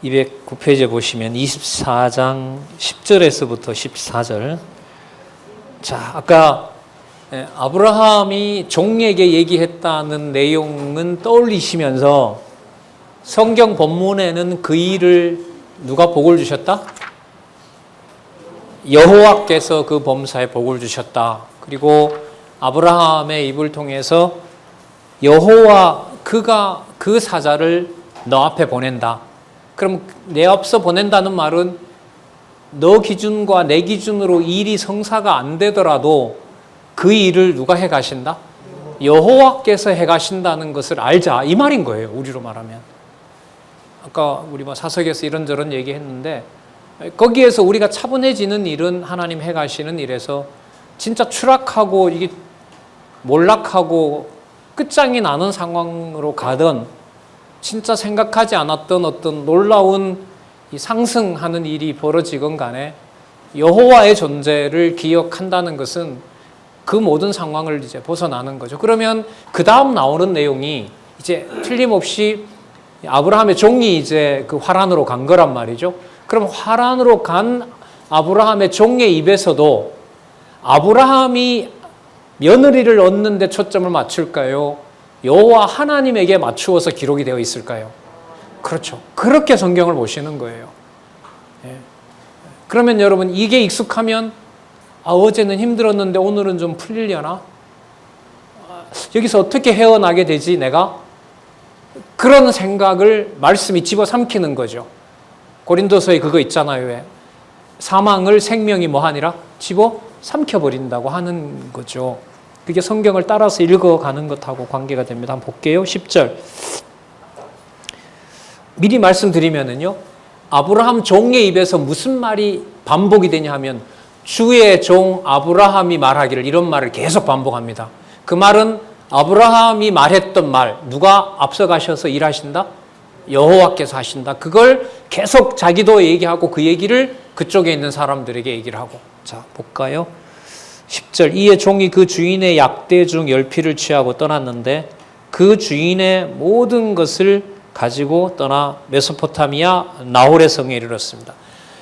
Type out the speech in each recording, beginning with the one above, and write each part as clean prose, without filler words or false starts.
209페이지에 보시면 24장 10절에서부터 14절. 자, 아까 아브라함이 종에게 얘기했다는 내용은 떠올리시면서 성경 본문에는 그 일을 누가 복을 주셨다? 여호와께서 그 범사에 복을 주셨다. 그리고 아브라함의 입을 통해서 여호와 그가 그 사자를 너 앞에 보낸다. 그럼 내 앞서 보낸다는 말은 너 기준과 내 기준으로 일이 성사가 안 되더라도 그 일을 누가 해 가신다? 여호와께서 해 가신다는 것을 알자. 이 말인 거예요. 우리로 말하면. 아까 우리 사석에서 이런저런 얘기했는데 거기에서 우리가 차분해지는 일은 하나님 해 가시는 일에서 진짜 추락하고 이게 몰락하고 끝장이 나는 상황으로 가던 진짜 생각하지 않았던 어떤 놀라운 이 상승하는 일이 벌어지건 간에 여호와의 존재를 기억한다는 것은 그 모든 상황을 이제 벗어나는 거죠. 그러면 그 다음 나오는 내용이 이제 틀림없이 아브라함의 종이 이제 그 화란으로 간 거란 말이죠. 그럼 화란으로 간 아브라함의 종의 입에서도 아브라함이 며느리를 얻는 데 초점을 맞출까요? 여호와 하나님에게 맞추어서 기록이 되어 있을까요? 그렇죠. 그렇게 성경을 보시는 거예요. 예. 그러면 여러분 이게 익숙하면 어제는 힘들었는데 오늘은 좀 풀리려나? 여기서 어떻게 헤어나게 되지 내가? 그런 생각을 말씀이 집어삼키는 거죠. 고린도서에 그거 있잖아요. 왜? 사망을 생명이 뭐하니라? 집어삼켜버린다고 하는 거죠. 그게 성경을 따라서 읽어가는 것하고 관계가 됩니다. 한번 볼게요. 10절. 미리 말씀드리면은요. 아브라함 종의 입에서 무슨 말이 반복이 되냐 하면 주의 종 아브라함이 말하기를 이런 말을 계속 반복합니다. 그 말은 아브라함이 말했던 말, 누가 앞서가셔서 일하신다? 여호와께서 하신다. 그걸 계속 자기도 얘기하고 그 얘기를 그쪽에 있는 사람들에게 얘기를 하고. 자, 볼까요? 10절. 이에 종이 그 주인의 약대 중 10피를 취하고 떠났는데 그 주인의 모든 것을 가지고 떠나 메소포타미아 나홀의 성에 이르렀습니다.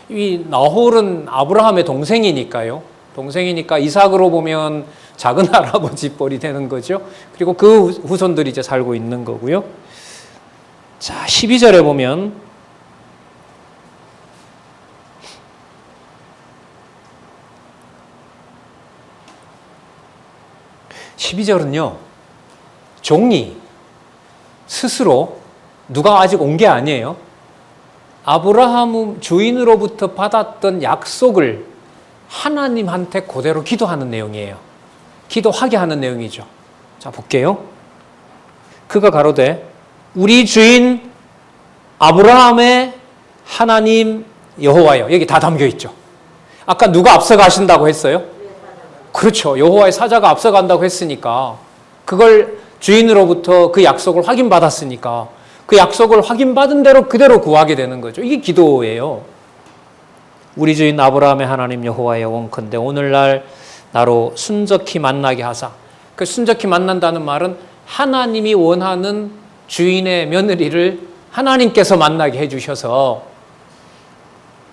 이 나홀은 아브라함의 동생이니까요. 동생이니까 이삭으로 보면 작은 할아버지 뻘이 되는 거죠. 그리고 그 후손들이 이제 살고 있는 거고요. 자, 12절에 보면 종이 스스로 누가 아직 온 게 아니에요. 아브라함 주인으로부터 받았던 약속을 하나님한테 그대로 기도하는 내용이에요. 기도하게 하는 내용이죠. 자, 볼게요. 그가 가로되 우리 주인 아브라함의 하나님 여호와여. 여기 다 담겨 있죠. 아까 누가 앞서 가신다고 했어요? 그렇죠. 여호와의 사자가 앞서간다고 했으니까 그걸 주인으로부터 그 약속을 확인받았으니까 그 약속을 확인받은 대로 그대로 구하게 되는 거죠. 이게 기도예요. 우리 주인 아브라함의 하나님 여호와여 원컨대 오늘날 나로 순적히 만나게 하사. 그 순적히 만난다는 말은 하나님이 원하는 주인의 며느리를 하나님께서 만나게 해주셔서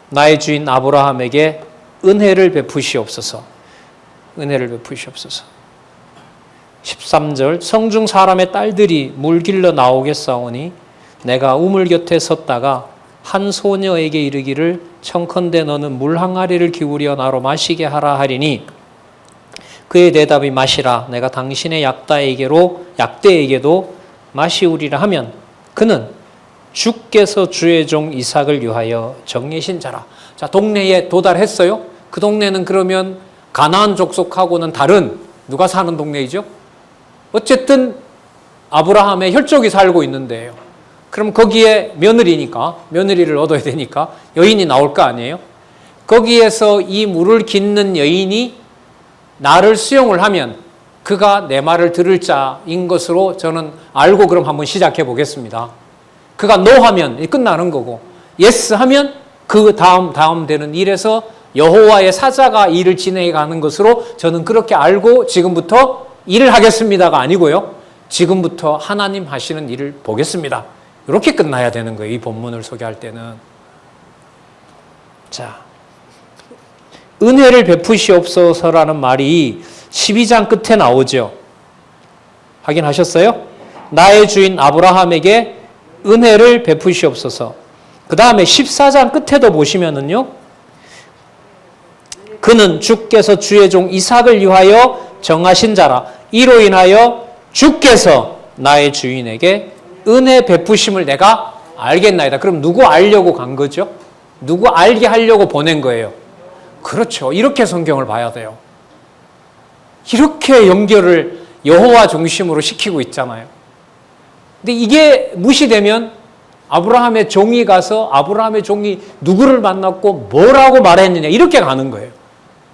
나의 주인 아브라함에게 은혜를 베푸시옵소서. 은혜를 베푸시옵소서. 13절. 성중 사람의 딸들이 물 길러 나오겠사오니 내가 우물 곁에 섰다가 한 소녀에게 이르기를 청컨대 너는 물 항아리를 기울여 나로 마시게 하라 하리니 그의 대답이 마시라. 내가 당신의 약대에게도 마시우리라 하면 그는 주께서 주의 종 이삭을 위하여 정하신 자라. 자, 동네에 도달했어요. 그 동네는 그러면 가나안 족속하고는 다른 누가 사는 동네이죠? 어쨌든 아브라함의 혈족이 살고 있는데요. 그럼 거기에 며느리니까 며느리를 얻어야 되니까 여인이 나올 거 아니에요? 거기에서 이 물을 깃는 여인이 나를 수용을 하면 그가 내 말을 들을 자인 것으로 저는 알고 그럼 한번 시작해 보겠습니다. 그가 no 하면 끝나는 거고 yes 하면 그 다음 되는 일에서 여호와의 사자가 일을 진행해 가는 것으로 저는 그렇게 알고 지금부터 일을 하겠습니다가 아니고요. 지금부터 하나님 하시는 일을 보겠습니다. 이렇게 끝나야 되는 거예요. 이 본문을 소개할 때는. 자, 은혜를 베푸시옵소서라는 말이 12장 끝에 나오죠. 확인하셨어요? 나의 주인 아브라함에게 은혜를 베푸시옵소서. 그 다음에 14장 끝에도 보시면은요, 그는 주께서 주의 종 이삭을 위하여 정하신 자라. 이로 인하여 주께서 나의 주인에게 은혜 베푸심을 내가 알겠나이다. 그럼 누구 알려고 간 거죠? 누구 알게 하려고 보낸 거예요? 그렇죠. 이렇게 성경을 봐야 돼요. 이렇게 연결을 여호와 중심으로 시키고 있잖아요. 근데 이게 무시되면 아브라함의 종이 가서 아브라함의 종이 누구를 만났고 뭐라고 말했느냐 이렇게 가는 거예요.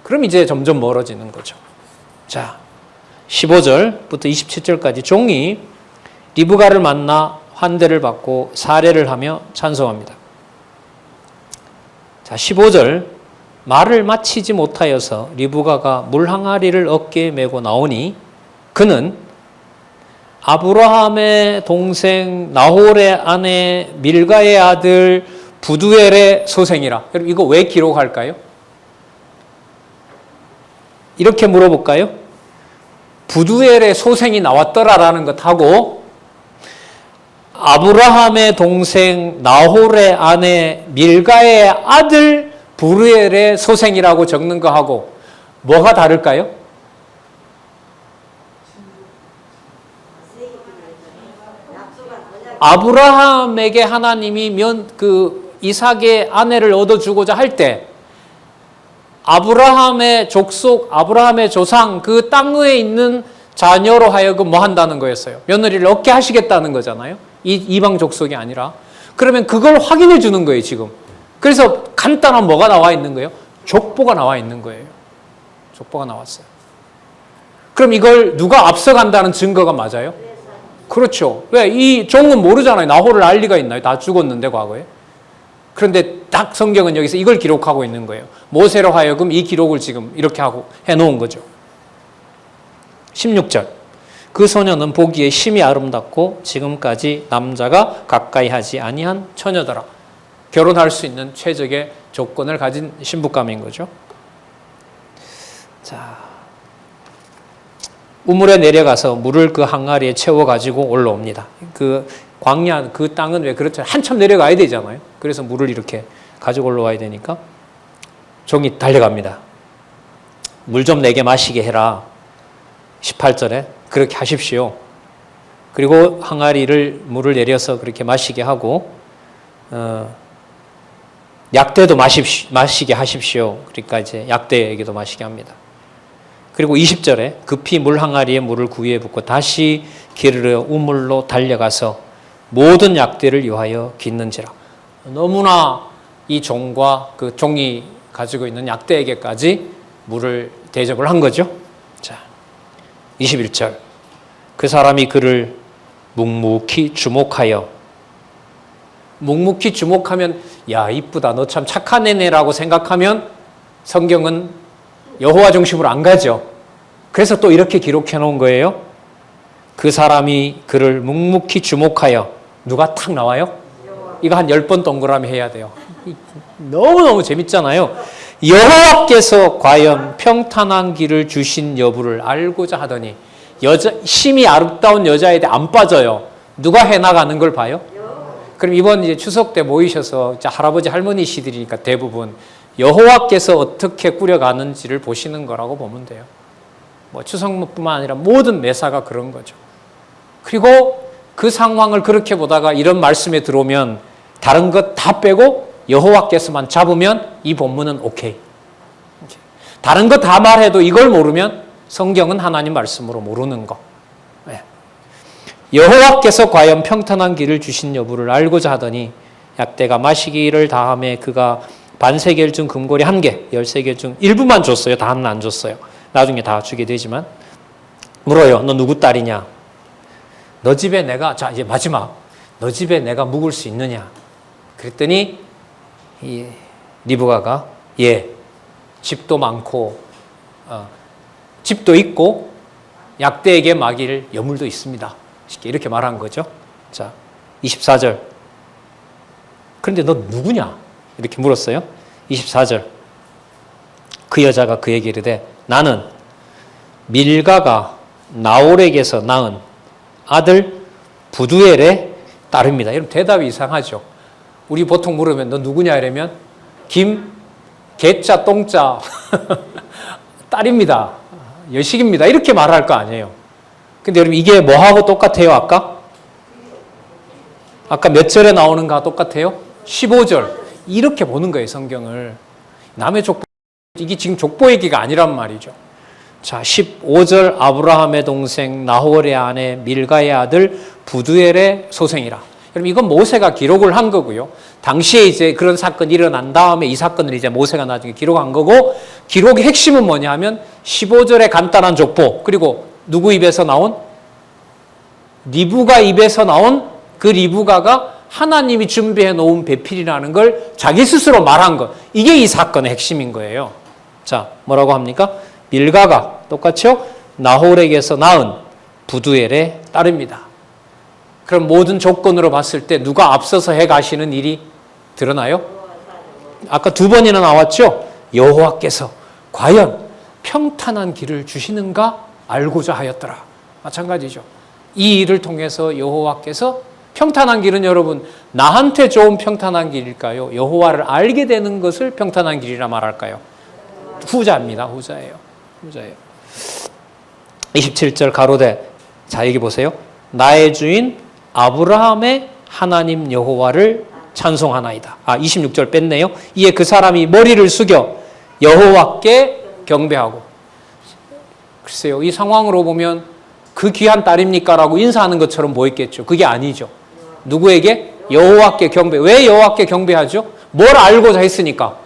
그럼 이제 점점 멀어지는 거죠. 자, 15절부터 27절까지 종이 리브가를 만나 환대를 받고 사례를 하며 찬송합니다. 자, 15절 말을 마치지 못하여서 리브가가 물 항아리를 어깨에 메고 나오니 그는 아브라함의 동생 나홀의 아내 밀가의 아들 부두엘의 소생이라. 여러분 이거 왜 기록할까요? 이렇게 물어볼까요? 부두엘의 소생이 나왔더라라는 것하고 아브라함의 동생 나홀의 아내 밀가의 아들 부두엘의 소생이라고 적는 거하고 뭐가 다를까요? 아브라함에게 하나님이 이삭의 아내를 얻어주고자 할 때 아브라함의 족속, 아브라함의 조상 그 땅에 있는 자녀로 하여금 뭐 한다는 거였어요? 며느리를 얻게 하시겠다는 거잖아요. 이방 족속이 아니라. 그러면 그걸 확인해 주는 거예요, 지금. 그래서 간단한 뭐가 나와 있는 거예요? 족보가 나와 있는 거예요. 족보가 나왔어요. 그럼 이걸 누가 앞서간다는 증거가 맞아요? 그렇죠. 왜? 이 종은 모르잖아요. 나홀을 알 리가 있나요? 다 죽었는데 과거에. 그런데 딱 성경은 여기서 이걸 기록하고 있는 거예요. 모세로 하여금 이 기록을 지금 이렇게 하고 해놓은 거죠. 16절. 그 소녀는 보기에 심히 아름답고 지금까지 남자가 가까이 하지 아니한 처녀더라. 결혼할 수 있는 최적의 조건을 가진 신부감인 거죠. 자, 우물에 내려가서 물을 그 항아리에 채워 가지고 올라옵니다. 그 광야 그 땅은 왜 그렇죠? 한참 내려가야 되잖아요. 그래서 물을 이렇게 가지고 올라와야 되니까 종이 달려갑니다. 물 좀 내게 마시게 해라. 18절에 그렇게 하십시오. 그리고 항아리를 물을 내려서 그렇게 마시게 하고 약대도 마시게 하십시오. 그러니까 이제 약대에게도 마시게 합니다. 그리고 20절에 급히 물 항아리에 물을 구유에 붓고 다시 길을 우물로 달려가서 모든 약대를 위하여 깃는지라. 너무나 이 종과 그 종이 가지고 있는 약대에게까지 물을 대접을 한 거죠. 자, 21절. 그 사람이 그를 묵묵히 주목하여, 묵묵히 주목하면 야 이쁘다 너 참 착한 애네라고 생각하면 성경은 여호와 중심으로 안 가죠. 그래서 또 이렇게 기록해 놓은 거예요. 그 사람이 그를 묵묵히 주목하여. 누가 탁 나와요? 이거 한 10번 동그라미 해야 돼요. 너무너무 재밌잖아요. 여호와께서 과연 평탄한 길을 주신 여부를 알고자 하더니 심히 아름다운 여자에 대해 안 빠져요. 누가 해나가는 걸 봐요? 그럼 이번 이제 추석 때 모이셔서 할아버지 할머니시들이니까 대부분 여호와께서 어떻게 꾸려가는지를 보시는 거라고 보면 돼요. 뭐 추석뿐만 아니라 모든 매사가 그런 거죠. 그리고 그 상황을 그렇게 보다가 이런 말씀에 들어오면 다른 것 다 빼고 여호와께서만 잡으면 이 본문은 오케이. 다른 거 다 말해도 이걸 모르면 성경은 하나님 말씀으로 모르는 거. 여호와께서 과연 평탄한 길을 주신 여부를 알고자 하더니 약대가 마시기를 다함에 그가 반세겔 중 금고리 1개, 10세겔 중 일부만 줬어요. 다는 안 줬어요. 나중에 다 주게 되지만 물어요. 너 누구 딸이냐? 너 집에 내가, 자 이제 마지막, 너 집에 내가 묵을 수 있느냐? 그랬더니 이 리브가가 예, 집도 많고 집도 있고 약대에게 맡길 여물도 있습니다. 이렇게 말한 거죠. 자, 24절. 그런데 너 누구냐? 이렇게 물었어요. 24절. 그 여자가 그에게 이르되 나는 밀가가 나홀에게서 낳은 아들 부두엘의 딸입니다. 여러분 대답이 이상하죠. 우리 보통 물으면 너 누구냐 이러면 개자 똥자 딸입니다. 여식입니다. 이렇게 말할 거 아니에요. 근데 여러분 이게 뭐하고 똑같아요? 아까 몇 절에 나오는가 똑같아요? 15절. 이렇게 보는 거예요, 성경을. 남의 족보, 이게 지금 족보 얘기가 아니란 말이죠. 자, 15절 아브라함의 동생 나홀의 아내 밀가의 아들 부두엘의 소생이라. 여러분 이건 모세가 기록을 한 거고요. 당시에 이제 그런 사건이 일어난 다음에 이 사건을 이제 모세가 나중에 기록한 거고, 기록의 핵심은 뭐냐 하면 15절의 간단한 족보, 그리고 누구 입에서 나온? 리브가 입에서 나온 그 리브가가 하나님이 준비해 놓은 배필이라는 걸 자기 스스로 말한 것. 이게 이 사건의 핵심인 거예요. 자, 뭐라고 합니까? 밀가가 똑같죠? 나홀에게서 낳은 부두엘의 딸입니다. 그럼 모든 조건으로 봤을 때 누가 앞서서 해 가시는 일이 드러나요? 아까 두 번이나 나왔죠? 여호와께서 과연 평탄한 길을 주시는가 알고자 하였더라. 마찬가지죠. 이 일을 통해서 여호와께서 평탄한 길은 여러분 나한테 좋은 평탄한 길일까요? 여호와를 알게 되는 것을 평탄한 길이라 말할까요? 후자입니다. 후자예요. 27절 가로되 자 여기 보세요. 나의 주인 아브라함의 하나님 여호와를 찬송하나이다. 26절 뺐네요. 이에 그 사람이 머리를 숙여 여호와께 경배하고. 글쎄요. 이 상황으로 보면 그 귀한 딸입니까? 라고 인사하는 것처럼 보였겠죠. 그게 아니죠. 누구에게? 여호와께 경배. 왜 여호와께 경배하죠? 뭘 알고자 했으니까.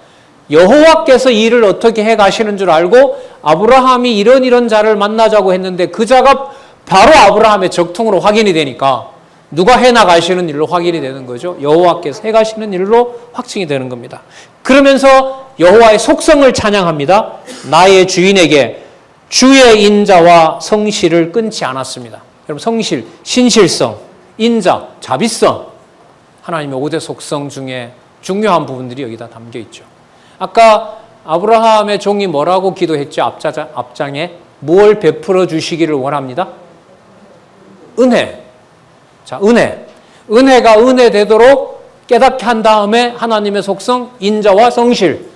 여호와께서 이 일을 어떻게 해 가시는 줄 알고 아브라함이 이런 자를 만나자고 했는데 그 자가 바로 아브라함의 적통으로 확인이 되니까 누가 해 나가시는 일로 확인이 되는 거죠. 여호와께서 해 가시는 일로 확증이 되는 겁니다. 그러면서 여호와의 속성을 찬양합니다. 나의 주인에게 주의 인자와 성실을 끊지 않았습니다. 여러분 성실, 신실성, 인자, 자비성, 하나님의 5대 속성 중에 중요한 부분들이 여기다 담겨 있죠. 아까 아브라함의 종이 뭐라고 기도했죠? 앞장에 뭘 베풀어 주시기를 원합니다? 은혜. 자, 은혜. 은혜가 은혜 되도록 깨닫게 한 다음에 하나님의 속성, 인자와 성실.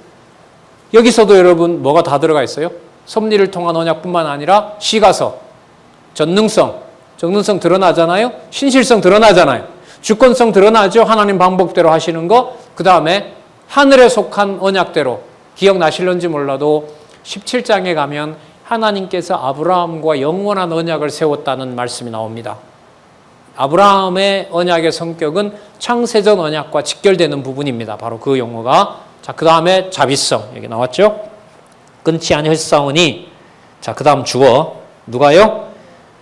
여기서도 여러분 뭐가 다 들어가 있어요? 섭리를 통한 언약뿐만 아니라 시가서, 전능성, 정능성 드러나잖아요. 신실성 드러나잖아요. 주권성 드러나죠. 하나님 방법대로 하시는 거. 그 다음에 하늘에 속한 언약대로. 기억나실런지 몰라도 17장에 가면 하나님께서 아브라함과 영원한 언약을 세웠다는 말씀이 나옵니다. 아브라함의 언약의 성격은 창세전 언약과 직결되는 부분입니다. 바로 그 용어가. 자, 그 다음에 자비성. 여기 나왔죠? 끊지 아니하였사오니. 자, 그 다음 주어. 누가요?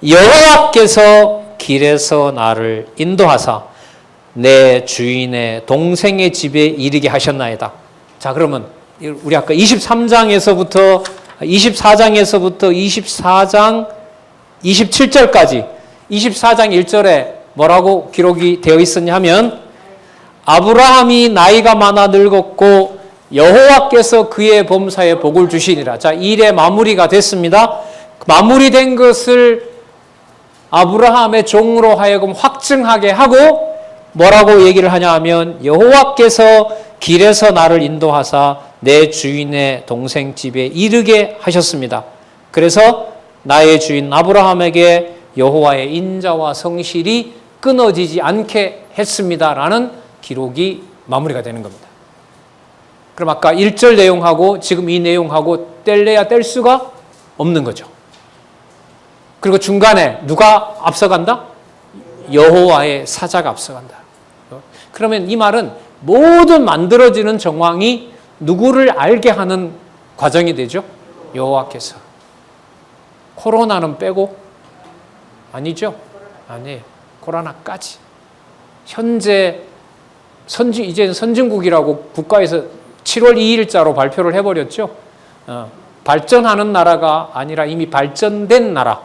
여호와께서 길에서 나를 인도하사 내 주인의 동생의 집에 이르게 하셨나이다. 자, 그러면 우리 아까 24장에서부터 24장 27절까지 24장 1절에 뭐라고 기록이 되어 있었냐 하면 아브라함이 나이가 많아 늙었고 여호와께서 그의 범사에 복을 주시니라. 자, 일의 마무리가 됐습니다. 마무리된 것을 아브라함의 종으로 하여금 확증하게 하고 뭐라고 얘기를 하냐 하면 여호와께서 길에서 나를 인도하사 내 주인의 동생 집에 이르게 하셨습니다. 그래서 나의 주인 아브라함에게 여호와의 인자와 성실이 끊어지지 않게 했습니다라는 기록이 마무리가 되는 겁니다. 그럼 아까 1절 내용하고 지금 이 내용하고 뗄래야 뗄 수가 없는 거죠. 그리고 중간에 누가 앞서간다? 여호와의 사자가 앞서간다. 그러면 이 말은 모든 만들어지는 정황이 누구를 알게 하는 과정이 되죠? 여호와께서. 코로나는 빼고? 아니죠? 아니에요. 코로나까지. 현재 이제 선진국이라고 국가에서 7월 2일자로 발표를 해버렸죠. 발전하는 나라가 아니라 이미 발전된 나라.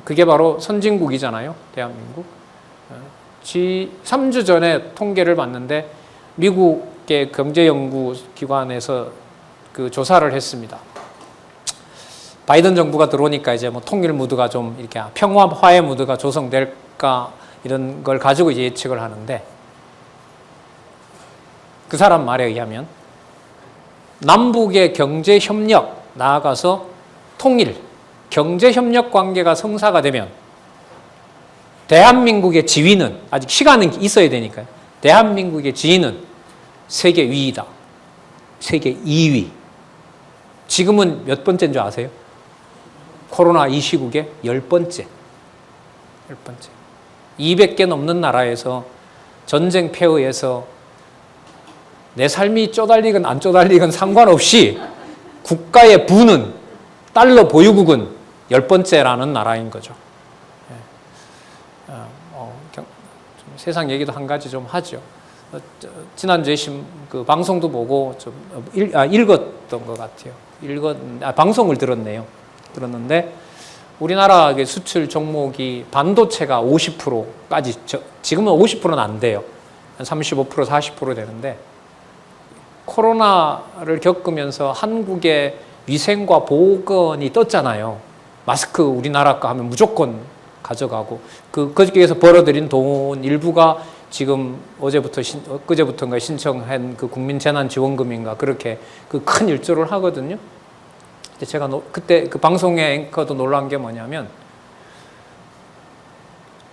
그게 바로 선진국이잖아요. 대한민국. 3주 전에 통계를 봤는데 미국의 경제연구기관에서 그 조사를 했습니다. 바이든 정부가 들어오니까 이제 뭐 통일 무드가 좀 이렇게 평화 화해 무드가 조성될까 이런 걸 가지고 이제 예측을 하는데, 그 사람 말에 의하면 남북의 경제 협력, 나아가서 통일, 경제 협력 관계가 성사가 되면 대한민국의 지위는, 아직 시간은 있어야 되니까요, 대한민국의 지위는 세계 위이다. 세계 2위. 지금은 몇 번째인 줄 아세요? 코로나 이 시국에 10번째. 10번째. 200개 넘는 나라에서 전쟁 폐허에서 내 삶이 쪼달리건 안 쪼달리건 상관없이 국가의 부는, 달러 보유국은 10번째라는 나라인 거죠. 세상 얘기도 한 가지 좀 하죠. 지난주에 그 방송도 보고 좀 읽었던 것 같아요. 방송을 들었는데 우리나라 수출 종목이 반도체가 50%까지, 지금은 50%는 안 돼요. 한 35%, 40% 되는데, 코로나를 겪으면서 한국의 위생과 보건이 떴잖아요. 마스크 우리나라 거 하면 무조건 가져가고, 거기에서 벌어들인 돈 일부가 지금 그제부터인가 신청한 그 국민재난지원금인가 그렇게 그 큰 일조를 하거든요. 근데 제가 그때 그 방송의 앵커도 놀란 게 뭐냐면,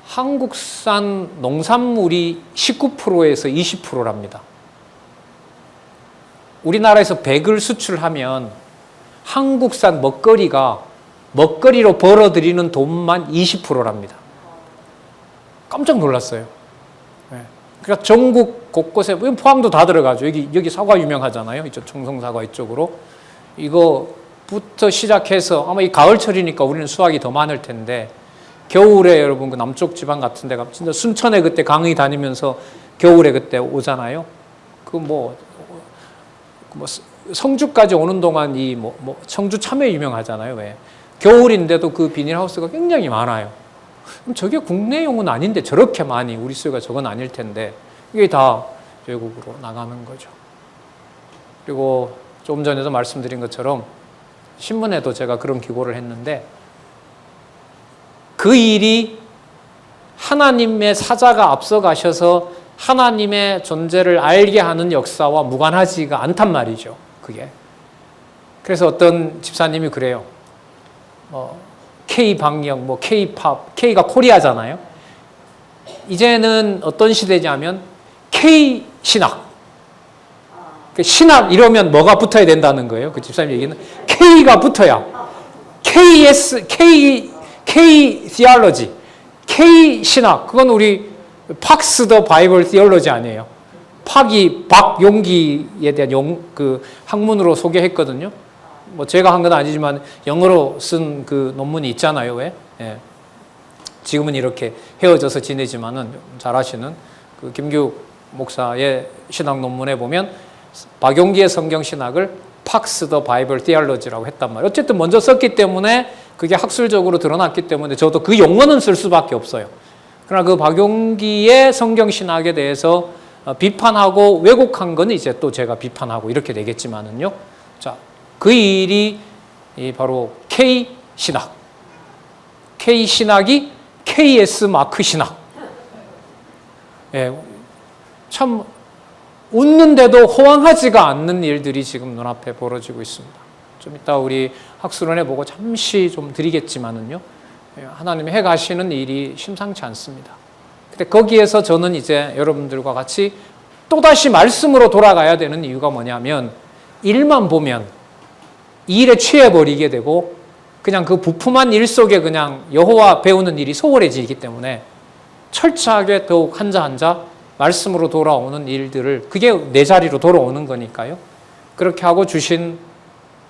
한국산 농산물이 19%에서 20%랍니다. 우리나라에서 100을 수출하면 한국산 먹거리로 벌어들이는 돈만 20%랍니다. 깜짝 놀랐어요. 그러니까 전국 곳곳에, 포항도 다 들어가죠. 여기 사과 유명하잖아요. 이쪽 청송사과 이쪽으로. 이거부터 시작해서 아마 이 가을철이니까 우리는 수확이 더 많을 텐데, 겨울에 여러분 그 남쪽 지방 같은 데가 진짜 순천에 그때 강의 다니면서 겨울에 그때 오잖아요. 성주까지 오는 동안 청주 참외 유명하잖아요. 왜? 겨울인데도 그 비닐하우스가 굉장히 많아요. 그럼 저게 국내용은 아닌데 저렇게 많이, 우리 수요가 저건 아닐 텐데, 이게 다 외국으로 나가는 거죠. 그리고 조금 전에도 말씀드린 것처럼 신문에도 제가 그런 기고를 했는데, 그 일이 하나님의 사자가 앞서가셔서 하나님의 존재를 알게 하는 역사와 무관하지가 않단 말이죠. 그게. 그래서 어떤 집사님이 그래요. K-방역, K-팝, K가 코리아잖아요. 이제는 어떤 시대냐면 K-신학. 신학 이러면 뭐가 붙어야 된다는 거예요. 그 집사님 얘기는 K가 붙어야. K-theology, K-신학. 그건 우리 팍스 더 바이블 티올로지 아니에요. 팍이 박용기에 대한 그 학문으로 소개했거든요. 제가 한 건 아니지만 영어로 쓴 그 논문이 있잖아요. 왜? 예. 지금은 이렇게 헤어져서 지내지만은 잘 아시는 그 김규 목사의 신학 논문에 보면 박용기의 성경 신학을 팍스 더 바이블 티올로지라고 했단 말이에요. 어쨌든 먼저 썼기 때문에 그게 학술적으로 드러났기 때문에 저도 그 용어는 쓸 수밖에 없어요. 그러나 그 박용기의 성경 신학에 대해서 비판하고 왜곡한 건 이제 또 제가 비판하고 이렇게 되겠지만은요. 자, 그 일이 바로 K-신학. K-신학이 KS 마크 신학. 예, 참 웃는데도 호황하지가 않는 일들이 지금 눈앞에 벌어지고 있습니다. 좀 이따 우리 학술원에 보고 잠시 좀 드리겠지만은요. 하나님이 해가시는 일이 심상치 않습니다. 근데 거기에서 저는 이제 여러분들과 같이 또다시 말씀으로 돌아가야 되는 이유가 뭐냐면, 일만 보면 이 일에 취해버리게 되고 그냥 그 부품한 일 속에 그냥 여호와 배우는 일이 소홀해지기 때문에 철저하게 더욱 한자 말씀으로 돌아오는 일들을, 그게 내 자리로 돌아오는 거니까요. 그렇게 하고 주신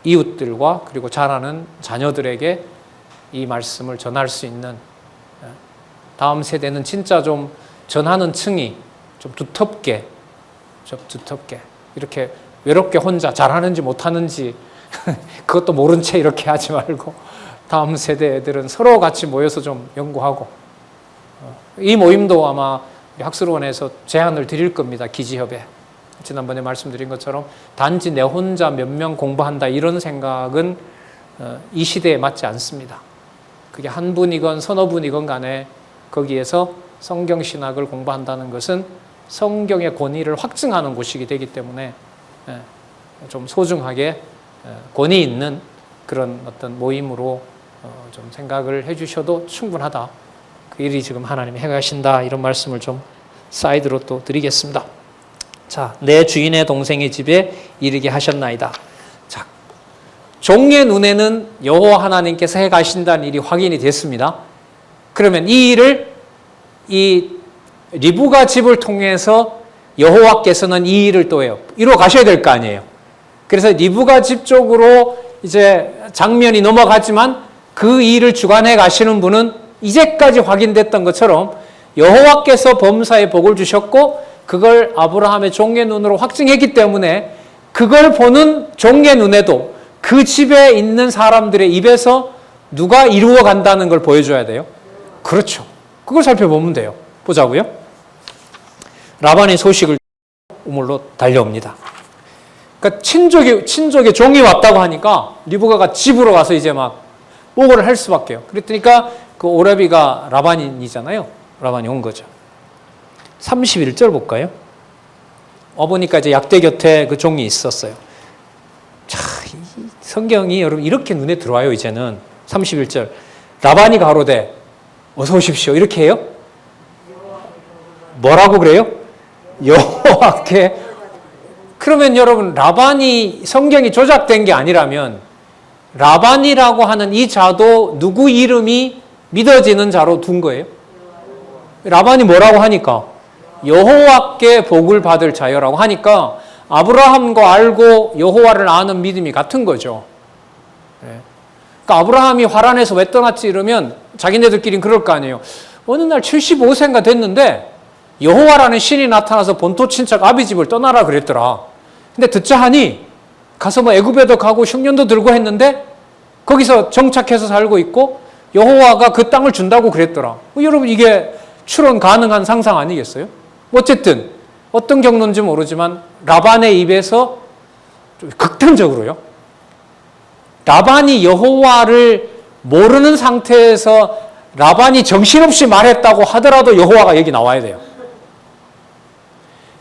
이웃들과 그리고 자라는 자녀들에게 이 말씀을 전할 수 있는, 다음 세대는 진짜 좀 전하는 층이 좀 두텁게 이렇게 외롭게 혼자 잘하는지 못하는지 그것도 모른 채 이렇게 하지 말고, 다음 세대 애들은 서로 같이 모여서 좀 연구하고, 이 모임도 아마 학술원에서 제안을 드릴 겁니다. 기지협에. 지난번에 말씀드린 것처럼 단지 내 혼자 몇 명 공부한다 이런 생각은 이 시대에 맞지 않습니다. 그게 한 분이건 서너 분이건 간에 거기에서 성경 신학을 공부한다는 것은 성경의 권위를 확증하는 곳이기 되기 때문에 좀 소중하게 권위 있는 그런 어떤 모임으로 좀 생각을 해주셔도 충분하다. 그 일이 지금 하나님이 행하신다. 이런 말씀을 좀 사이드로 또 드리겠습니다. 자, 내 주인의 동생의 집에 이르게 하셨나이다. 자, 종의 눈에는 여호와 하나님께서 행하신다는 일이 확인이 됐습니다. 그러면 이 일을 이 리브가 집을 통해서 여호와께서는 이 일을 또 해요. 이루어 가셔야 될 거 아니에요. 그래서 리브가 집 쪽으로 이제 장면이 넘어가지만 그 일을 주관해 가시는 분은 이제까지 확인됐던 것처럼 여호와께서 범사에 복을 주셨고 그걸 아브라함의 종의 눈으로 확증했기 때문에 그걸 보는 종의 눈에도 그 집에 있는 사람들의 입에서 누가 이루어 간다는 걸 보여줘야 돼요. 그렇죠. 그걸 살펴보면 돼요. 보자고요. 라반의 소식을 우물로 달려옵니다. 그러니까 친족의 종이 왔다고 하니까 리브가가 집으로 가서 이제 막 보고를 할 수밖에요. 그랬더니까 그 오라비가 라반이잖아요. 라반이 온 거죠. 31절 볼까요? 와보니까 이제 약대 곁에 그 종이 있었어요. 자, 성경이 여러분 이렇게 눈에 들어와요. 이제는 31절 라반이 가로되 어서 오십시오. 이렇게 해요? 뭐라고 그래요? 여호와께. 그러면 여러분 라반이 성경이 조작된 게 아니라면 라반이라고 하는 이 자도 누구 이름이 믿어지는 자로 둔 거예요? 라반이 뭐라고 하니까 여호와께 복을 받을 자여라고 하니까 아브라함과 알고 여호와를 아는 믿음이 같은 거죠. 그러니까 아브라함이 화란에서 왜 떠났지 이러면 자기네들끼리는 그럴 거 아니에요. 어느 날 75세가 됐는데 여호와라는 신이 나타나서 본토 친척 아비집을 떠나라 그랬더라. 근데 듣자 하니 가서 뭐 애굽에도 가고 흉년도 들고 했는데 거기서 정착해서 살고 있고 여호와가 그 땅을 준다고 그랬더라. 여러분 이게 추론 가능한 상상 아니겠어요? 어쨌든 어떤 경로인지 모르지만 라반의 입에서 좀 극단적으로요. 라반이 여호와를 모르는 상태에서 라반이 정신없이 말했다고 하더라도 여호와가 여기 나와야 돼요.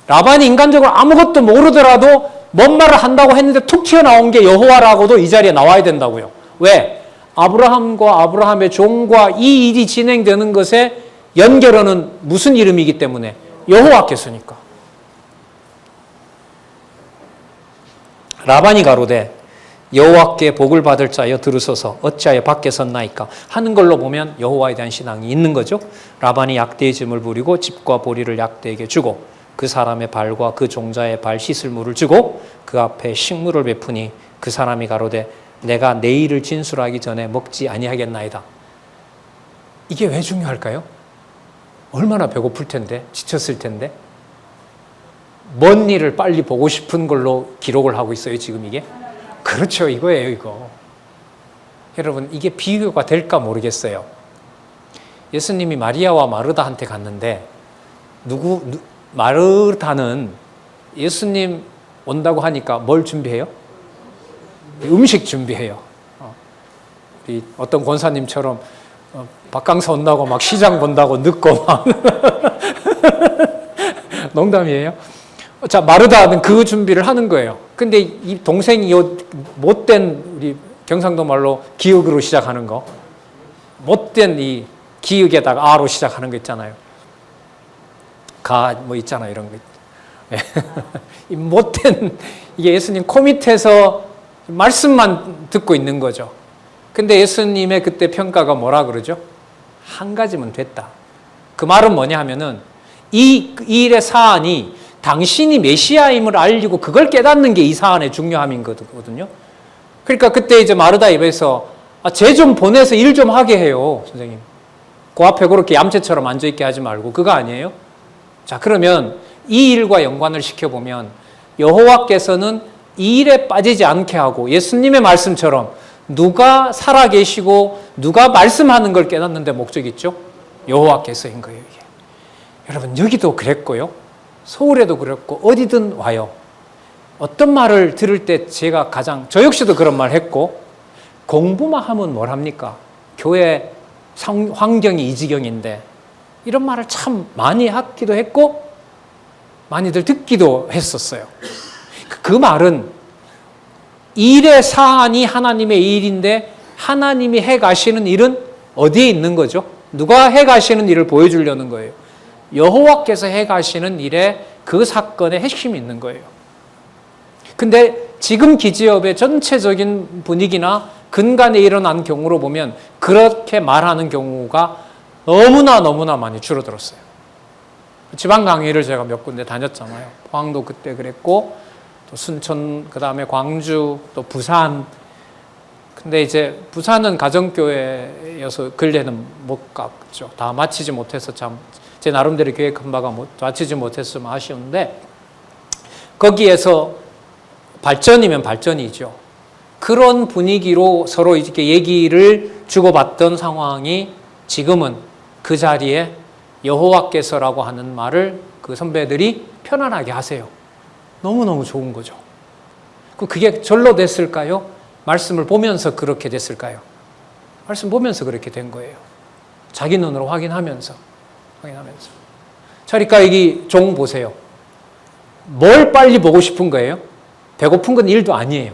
라반이 인간적으로 아무것도 모르더라도 뭔 말을 한다고 했는데 툭 튀어나온 게 여호와라고도 이 자리에 나와야 된다고요. 왜? 아브라함과 아브라함의 종과 이 일이 진행되는 것에 연결하는 무슨 이름이기 때문에 여호와께서니까. 라반이 가로되 여호와께 복을 받을 자여 들으소서 어찌하여 밖에 섰나이까 하는 걸로 보면 여호와에 대한 신앙이 있는 거죠. 라반이 약대의 짐을 부리고 집과 보리를 약대에게 주고 그 사람의 발과 그 종자의 발 씻을 물을 주고 그 앞에 식물을 베푸니 그 사람이 가로되 내가 내일을 진술하기 전에 먹지 아니하겠나이다. 이게 왜 중요할까요? 얼마나 배고플 텐데, 지쳤을 텐데. 먼 일을 빨리 보고 싶은 걸로 기록을 하고 있어요, 지금 이게. 그렇죠, 이거예요, 이거. 여러분, 이게 비교가 될까 모르겠어요. 예수님이 마리아와 마르다한테 갔는데 마르다는 예수님 온다고 하니까 뭘 준비해요? 음식 준비해요. 우리 어떤 권사님처럼 박강사 온다고 막 시장 본다고 늦고 막 농담이에요. 자, 마르다는 그 준비를 하는 거예요. 근데 이 동생이 못된 우리 경상도 말로 기역으로 시작하는 거, 못된 이 기역에다가 아로 시작하는 거 있잖아요. 가 뭐 있잖아요, 이런 거. 이 못된 이게 예수님 코 밑에서 말씀만 듣고 있는 거죠. 근데 예수님의 그때 평가가 뭐라 그러죠? 한 가지면 됐다. 그 말은 뭐냐 하면은 이 일의 사안이 당신이 메시아임을 알리고 그걸 깨닫는 게 이 사안의 중요함인 거거든요. 그러니까 그때 이제 마르다 입에서 쟤 좀 보내서 일 좀 하게 해요, 선생님. 그 앞에 그렇게 얌체처럼 앉아있게 하지 말고. 그거 아니에요? 자, 그러면 이 일과 연관을 시켜보면 여호와께서는 이 일에 빠지지 않게 하고 예수님의 말씀처럼 누가 살아계시고 누가 말씀하는 걸 깨닫는 데 목적이 있죠? 여호와께서인 거예요, 이게. 여러분, 여기도 그랬고요. 서울에도 그랬고 어디든 와요. 어떤 말을 들을 때 제가 저 역시도 그런 말 했고, 공부만 하면 뭘 합니까? 교회 환경이 이 지경인데, 이런 말을 참 많이 하기도 했고 많이들 듣기도 했었어요. 그 말은 일의 사안이 하나님의 일인데 하나님이 해가시는 일은 어디에 있는 거죠? 누가 해가시는 일을 보여주려는 거예요. 여호와께서 해가시는 일에 그 사건의 핵심이 있는 거예요. 근데 지금 기지업의 전체적인 분위기나 근간에 일어난 경우로 보면 그렇게 말하는 경우가 너무나 많이 줄어들었어요. 지방 강의를 제가 몇 군데 다녔잖아요. 포항도 그때 그랬고, 또 순천, 그 다음에 광주, 또 부산. 근데 이제 부산은 가정교회여서 근래는 못 갔죠. 다 마치지 못해서 참 제 나름대로 계획한 바가 마치지 못했으면 아쉬운데, 거기에서 발전이면 발전이죠. 그런 분위기로 서로 이렇게 얘기를 주고받던 상황이 지금은 그 자리에 여호와께서라고 하는 말을 그 선배들이 편안하게 하세요. 너무너무 좋은 거죠. 그게 절로 됐을까요? 말씀을 보면서 그렇게 됐을까요? 말씀 보면서 그렇게 된 거예요. 자기 눈으로 확인하면서. 자, 그러니까 이 종 보세요. 뭘 빨리 보고 싶은 거예요? 배고픈 건 일도 아니에요.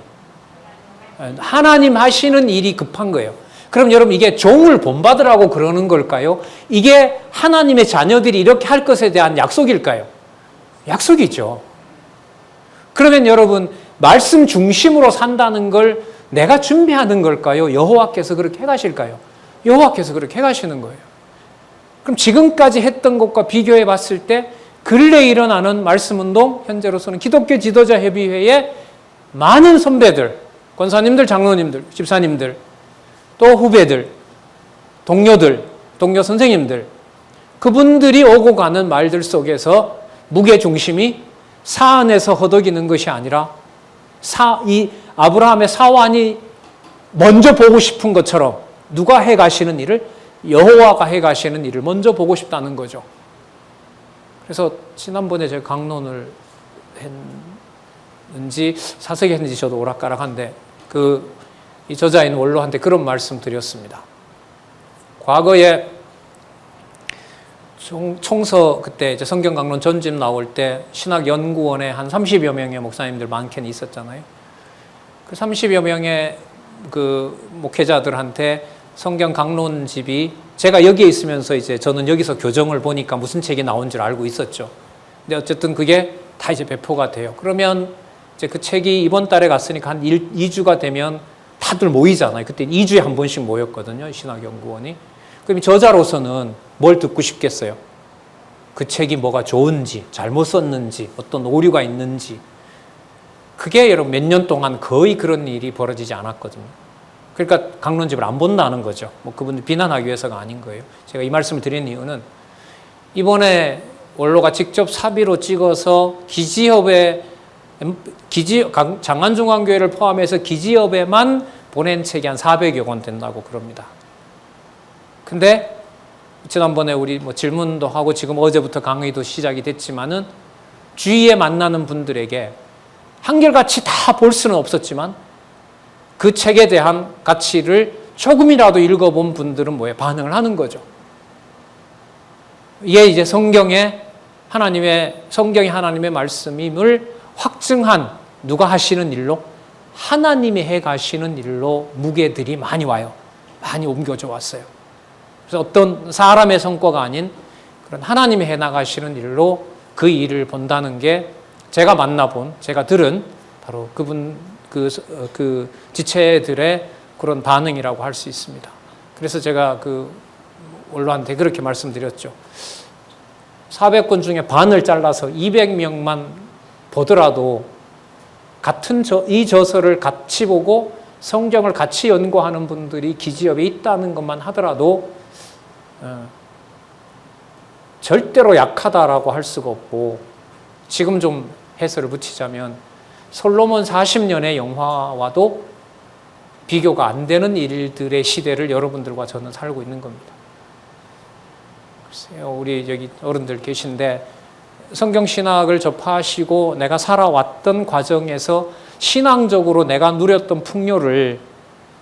하나님 하시는 일이 급한 거예요. 그럼 여러분, 이게 종을 본받으라고 그러는 걸까요? 이게 하나님의 자녀들이 이렇게 할 것에 대한 약속일까요? 약속이죠. 그러면 여러분, 말씀 중심으로 산다는 걸 내가 준비하는 걸까요? 여호와께서 그렇게 해가실까요? 여호와께서 그렇게 해가시는 거예요. 그럼 지금까지 했던 것과 비교해 봤을 때 근래에 일어나는 말씀운동, 현재로서는 기독교 지도자 협의회의 많은 선배들, 권사님들, 장로님들, 집사님들, 또 후배들, 동료 선생님들, 그분들이 오고 가는 말들 속에서 무게중심이 사안에서 허덕이는 것이 아니라 이 아브라함의 사환이 먼저 보고 싶은 것처럼 누가 해가시는 일을, 여호와가 해가시는 일을 먼저 보고 싶다는 거죠. 그래서 지난번에 제가 강론을 했는지 사석에 했는지 저도 오락가락한데 이 저자인 원로한테 그런 말씀 드렸습니다. 과거에 총서 그때 이제 성경 강론 전집 나올 때 신학연구원에 한 30여 명의 목사님들 많게는 있었잖아요. 그 30여 명의 그 목회자들한테 성경 강론집이, 제가 여기에 있으면서 이제 저는 여기서 교정을 보니까 무슨 책이 나온 줄 알고 있었죠. 근데 어쨌든 그게 다 이제 배포가 돼요. 그러면 이제 그 책이 이번 달에 갔으니까 한 2주가 되면 다들 모이잖아요. 그때 2주에 한 번씩 모였거든요. 신학연구원이. 그럼 저자로서는 뭘 듣고 싶겠어요? 그 책이 뭐가 좋은지, 잘못 썼는지, 어떤 오류가 있는지. 그게 여러분 몇 년 동안 거의 그런 일이 벌어지지 않았거든요. 그러니까 강론집을 안 본다는 거죠. 그분들 비난하기 위해서가 아닌 거예요. 제가 이 말씀을 드린 이유는 이번에 원로가 직접 사비로 찍어서 장안중앙교회를 포함해서 기지협에만 보낸 책이 한 400여 권 된다고 그럽니다. 근데 지난번에 우리 질문도 하고 지금 어제부터 강의도 시작이 됐지만은 주위에 만나는 분들에게 한결같이 다 볼 수는 없었지만 그 책에 대한 가치를 조금이라도 읽어본 분들은 뭐에 반응을 하는 거죠. 이게 이제 성경이 하나님의 말씀임을 확증한, 누가 하시는 일로? 하나님이 해 가시는 일로 무게들이 많이 와요. 많이 옮겨져 왔어요. 그래서 어떤 사람의 성과가 아닌 그런 하나님이 해 나가시는 일로 그 일을 본다는 게 제가 만나본, 제가 들은 바로 그 지체들의 그런 반응이라고 할 수 있습니다. 그래서 제가 그 원로한테 그렇게 말씀드렸죠. 400권 중에 반을 잘라서 200명만 보더라도 같은 이 저서를 같이 보고 성경을 같이 연구하는 분들이 기지협에 있다는 것만 하더라도 절대로 약하다라고 할 수가 없고, 지금 좀 해설을 붙이자면 솔로몬 40년의 영화와도 비교가 안 되는 일들의 시대를 여러분들과 저는 살고 있는 겁니다. 글쎄요, 우리 여기 어른들 계신데 성경 신학을 접하시고 내가 살아왔던 과정에서 신앙적으로 내가 누렸던 풍요를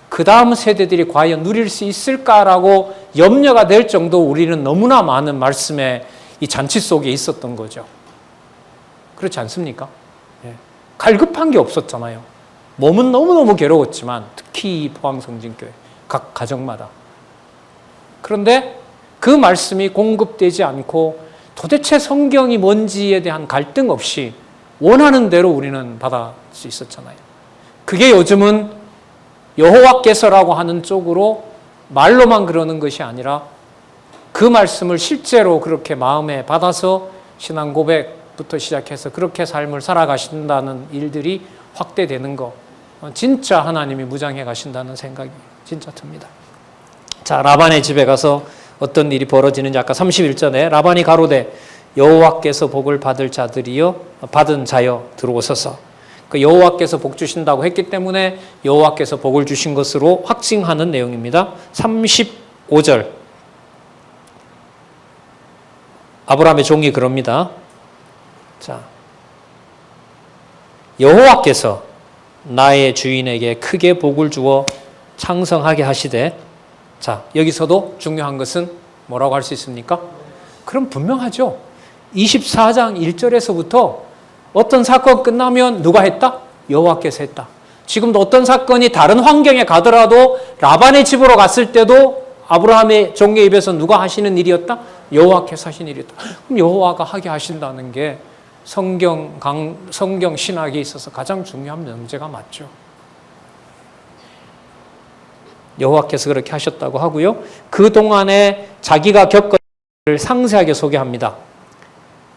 그 다음 세대들이 과연 누릴 수 있을까라고 염려가 될 정도 우리는 너무나 많은 말씀의 이 잔치 속에 있었던 거죠. 그렇지 않습니까? 예. 갈급한 게 없었잖아요. 몸은 너무너무 괴로웠지만 특히 포항성진교회 각 가정마다. 그런데 그 말씀이 공급되지 않고 도대체 성경이 뭔지에 대한 갈등 없이 원하는 대로 우리는 받을 수 있었잖아요. 그게 요즘은 여호와께서라고 하는 쪽으로 말로만 그러는 것이 아니라 그 말씀을 실제로 그렇게 마음에 받아서 신앙 고백부터 시작해서 그렇게 삶을 살아가신다는 일들이 확대되는 거, 진짜 하나님이 무장해 가신다는 생각이 진짜 듭니다. 자, 라반의 집에 가서 어떤 일이 벌어지는지 아까 31절에 라반이 가로되 여호와께서 복을 받을 자들이여 받은 자여 들어오소서. 그 여호와께서 복 주신다고 했기 때문에 여호와께서 복을 주신 것으로 확증하는 내용입니다. 35절 아브라함의 종이 그럽니다. 자, 여호와께서 나의 주인에게 크게 복을 주어 창성하게 하시되, 자, 여기서도 중요한 것은 뭐라고 할 수 있습니까? 그럼 분명하죠. 24장 1절에서부터 어떤 사건 끝나면 누가 했다? 여호와께서 했다. 지금도 어떤 사건이 다른 환경에 가더라도 라반의 집으로 갔을 때도 아브라함의 종의 입에서 누가 하시는 일이었다? 여호와께서 하신 일이었다. 그럼 여호와가 하게 하신다는 게 성경 신학에 있어서 가장 중요한 명제가 맞죠. 여호와께서 그렇게 하셨다고 하고요. 그동안에 자기가 겪은 일을 상세하게 소개합니다.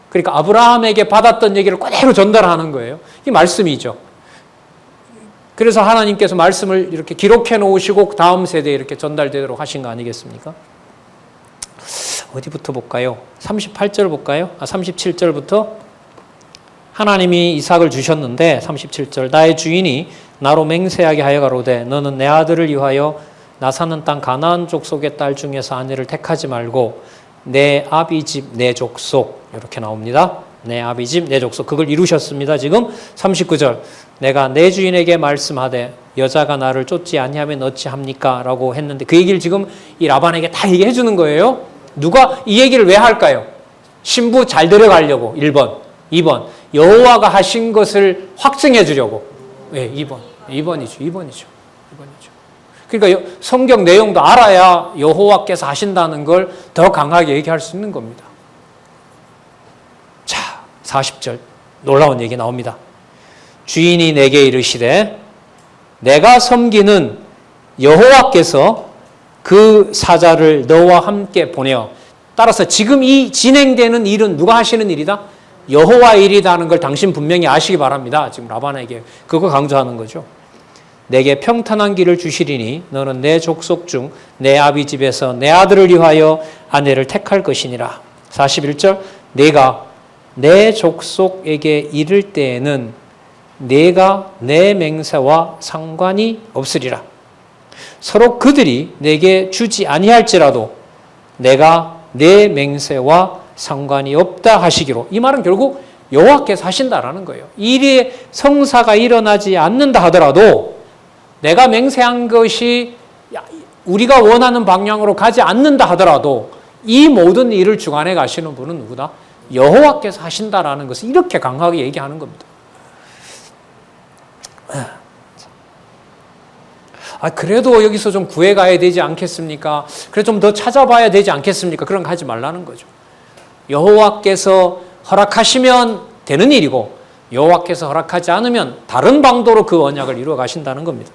그러니까 아브라함에게 받았던 얘기를 그대로 전달하는 거예요. 이 말씀이죠. 그래서 하나님께서 말씀을 이렇게 기록해 놓으시고 다음 세대에 이렇게 전달되도록 하신 거 아니겠습니까? 어디부터 볼까요? 38절 볼까요? 37절부터 하나님이 이삭을 주셨는데 37절 나의 주인이 나로 맹세하게 하여 가로되 너는 내 아들을 위하여 나 사는 땅 가나안 족속의 딸 중에서 아내를 택하지 말고 내 아비 집 내 족속 이렇게 나옵니다. 내 아비 집 내 족속 그걸 이루셨습니다. 지금 39절 내가 내 주인에게 말씀하되 여자가 나를 쫓지 아니하면 어찌합니까? 라고 했는데 그 얘기를 지금 이 라반에게 다 얘기해 주는 거예요. 누가 이 얘기를 왜 할까요? 신부 잘 데려가려고 1번 2번 여호와가 하신 것을 확증해 주려고. 네, 2번이죠. 그러니까 성경 내용도 알아야 여호와께서 하신다는 걸 더 강하게 얘기할 수 있는 겁니다. 자, 40절 놀라운 얘기 나옵니다. 주인이 내게 이르시되 내가 섬기는 여호와께서 그 사자를 너와 함께 보내어. 따라서 지금 이 진행되는 일은 누가 하시는 일이다? 여호와의 일이라는 걸 당신 분명히 아시기 바랍니다. 지금 라반에게 그거 강조하는 거죠. 내게 평탄한 길을 주시리니 너는 내 족속 중 내 아비 집에서 내 아들을 위하여 아내를 택할 것이니라. 41절 내가 내 족속에게 이를 때에는 내가 내 맹세와 상관이 없으리라. 서로 그들이 내게 주지 아니할지라도 내가 내 맹세와 상관이 없다 하시기로. 이 말은 결국 여호와께서 하신다라는 거예요. 일의 성사가 일어나지 않는다 하더라도 내가 맹세한 것이 우리가 원하는 방향으로 가지 않는다 하더라도 이 모든 일을 주관해 가시는 분은 누구다? 여호와께서 하신다라는 것을 이렇게 강하게 얘기하는 겁니다. 그래도 여기서 좀 구해가야 되지 않겠습니까? 그래 좀 더 찾아봐야 되지 않겠습니까? 그런 거 하지 말라는 거죠. 여호와께서 허락하시면 되는 일이고 여호와께서 허락하지 않으면 다른 방도로 그 언약을 이루어 가신다는 겁니다.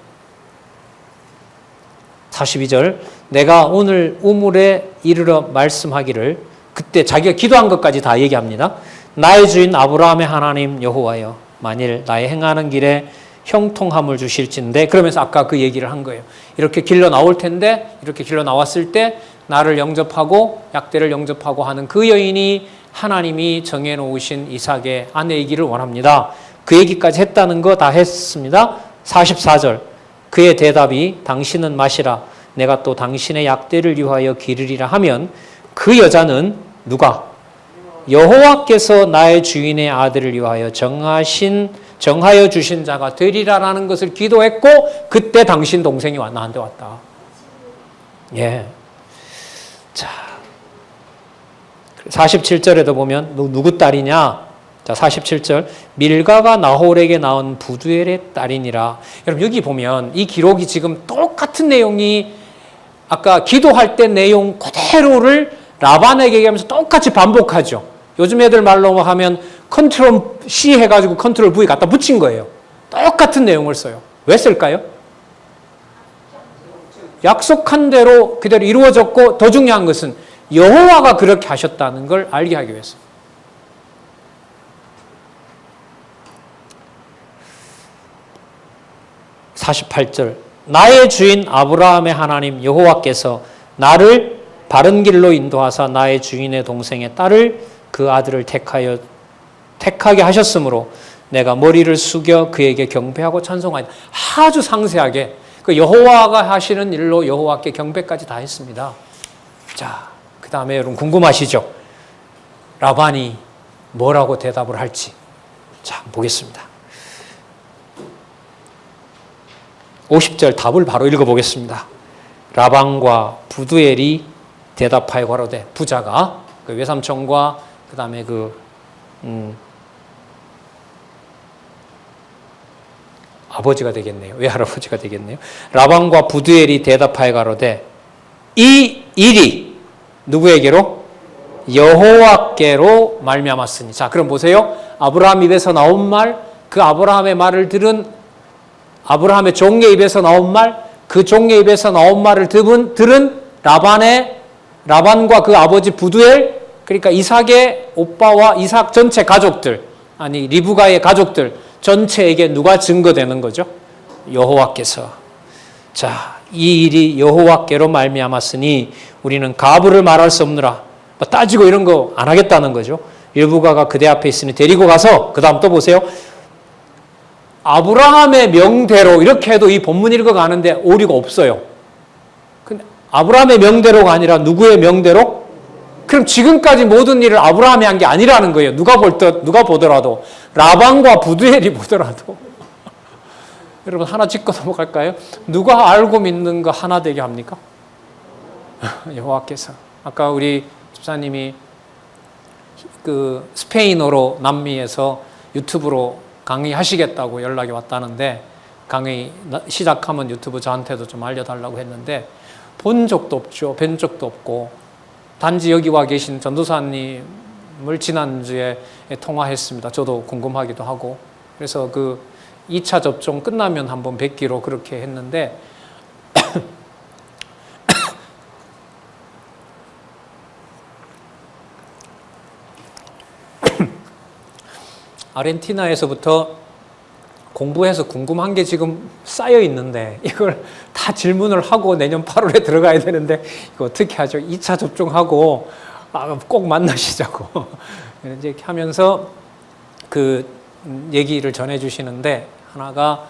42절 내가 오늘 우물에 이르러 말씀하기를. 그때 자기가 기도한 것까지 다 얘기합니다. 나의 주인 아브라함의 하나님 여호와여 만일 나의 행하는 길에 형통함을 주실진데. 그러면서 아까 그 얘기를 한 거예요. 이렇게 길러 나올 텐데 이렇게 길러 나왔을 때 나를 영접하고 약대를 영접하고 하는 그 여인이 하나님이 정해놓으신 이삭의 아내이기를 원합니다. 그 얘기까지 했다는 거 다 했습니다. 44절 그의 대답이 당신은 마시라 내가 또 당신의 약대를 위하여 기르리라 하면 그 여자는 누가? 여호와께서 나의 주인의 아들을 위하여 정하여 주신 자가 되리라라는 것을 기도했고 그때 당신 동생이 나한테 왔다. 예. 자, 47절에도 보면 누구 딸이냐? 자, 47절. 밀가가 나홀에게 낳은 부두엘의 딸이니라. 여러분 여기 보면 이 기록이 지금 똑같은 내용이 아까 기도할 때 내용 그대로를 라반에게 얘기하면서 똑같이 반복하죠. 요즘 애들 말로 하면 컨트롤 C 해가지고 컨트롤 V 갖다 붙인 거예요. 똑같은 내용을 써요. 왜 쓸까요? 약속한 대로 그대로 이루어졌고 더 중요한 것은 여호와가 그렇게 하셨다는 걸 알게 하기 위해서. (48절) 나의 주인 아브라함의 하나님 여호와께서 나를 바른 길로 인도하사 나의 주인의 동생의 딸을 그 아들을 택하게 하셨으므로 내가 머리를 숙여 그에게 경배하고 찬송하니. 아주 상세하게 그 여호와가 하시는 일로 여호와께 경배까지 다 했습니다. 자, 그 다음에 여러분 궁금하시죠? 라반이 뭐라고 대답을 할지. 자, 보겠습니다. 50절 답을 바로 읽어보겠습니다. 라반과 부두엘이 대답하여 가로되, 부자가 그 외삼촌과 그 다음에 아버지가 되겠네요. 외할아버지가 되겠네요. 라반과 부두엘이 대답하여 가로되 이 일이 누구에게로? 여호와께로 말미암았으니. 자, 그럼 보세요. 아브라함 입에서 나온 말, 그 아브라함의 말을 들은 아브라함의 종의 입에서 나온 말, 그 종의 입에서 나온 말을 들은 라반과 그 아버지 부두엘, 그러니까 이삭의 오빠와 이삭 전체 가족들, 아니 리브가의 가족들 전체에게 누가 증거되는 거죠? 여호와께서. 자, 이 일이 여호와께로 말미암았으니 우리는 가부를 말할 수 없느라. 따지고 이런 거 안 하겠다는 거죠. 리브가가 그대 앞에 있으니 데리고 가서, 그 다음 또 보세요. 아브라함의 명대로, 이렇게 해도 이 본문 읽어가는데 오류가 없어요. 근데 아브라함의 명대로가 아니라 누구의 명대로? 그럼 지금까지 모든 일을 아브라함이 한 게 아니라는 거예요. 누가 보더라도. 라반과 부두엘이 보더라도. 여러분 하나 짚고 넘어갈까요? 누가 알고 믿는 거 하나 되게 합니까? 여호와께서. 아까 우리 집사님이 그 스페인어로 남미에서 유튜브로 강의하시겠다고 연락이 왔다는데, 강의 시작하면 유튜브 저한테도 좀 알려달라고 했는데 본 적도 없죠. 뵌 적도 없고, 단지 여기 와 계신 전도사님을 지난주에 통화했습니다. 저도 궁금하기도 하고. 그래서 그 2차 접종 끝나면 한번 뵙기로 그렇게 했는데 아르헨티나에서부터 공부해서 궁금한 게 지금 쌓여 있는데 이걸 다 질문을 하고 내년 8월에 들어가야 되는데 이거 어떻게 하죠? 2차 접종하고 꼭 만나시자고 이제 하면서 그 얘기를 전해주시는데, 하나가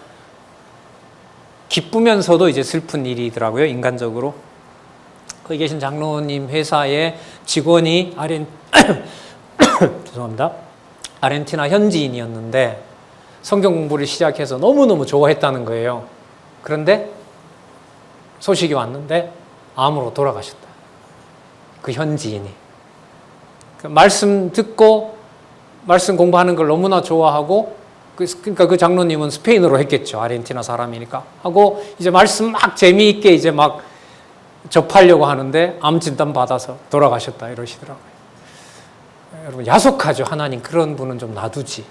기쁘면서도 이제 슬픈 일이더라고요. 인간적으로. 거기 계신 장로님 회사의 직원이 죄송합니다. 아르헨티나 현지인이었는데 성경 공부를 시작해서 너무너무 좋아했다는 거예요. 그런데 소식이 왔는데 암으로 돌아가셨다. 그 현지인이. 말씀 듣고 말씀 공부하는 걸 너무나 좋아하고, 그러니까 그 장로님은 스페인어로 했겠죠. 아르헨티나 사람이니까. 하고 이제 말씀 막 재미있게 이제 막 접하려고 하는데 암 진단 받아서 돌아가셨다 이러시더라고요. 여러분 야속하죠. 하나님 그런 분은 좀 놔두지.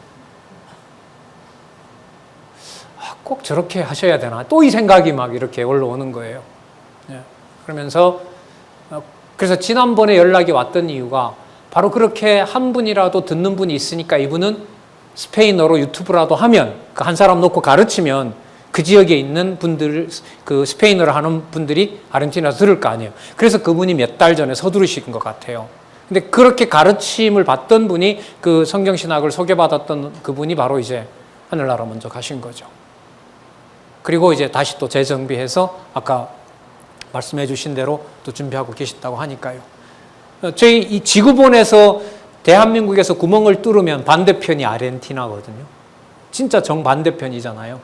꼭 저렇게 하셔야 되나? 또 이 생각이 막 이렇게 올라오는 거예요. 그러면서 그래서 지난번에 연락이 왔던 이유가 바로 그렇게 한 분이라도 듣는 분이 있으니까 이분은 스페인어로 유튜브라도 하면, 그 한 사람 놓고 가르치면 그 지역에 있는 분들, 그 스페인어를 하는 분들이 아르헨티나에서 들을 거 아니에요. 그래서 그분이 몇 달 전에 서두르신 것 같아요. 근데 그렇게 가르침을 받던 분이, 그 성경신학을 소개받았던 그분이 바로 이제 하늘나라 먼저 가신 거죠. 그리고 이제 다시 또 재정비해서 아까 말씀해 주신 대로 또 준비하고 계시다고 하니까요. 저희 이 지구본에서 대한민국에서 구멍을 뚫으면 반대편이 아르헨티나거든요. 진짜 정반대편이잖아요.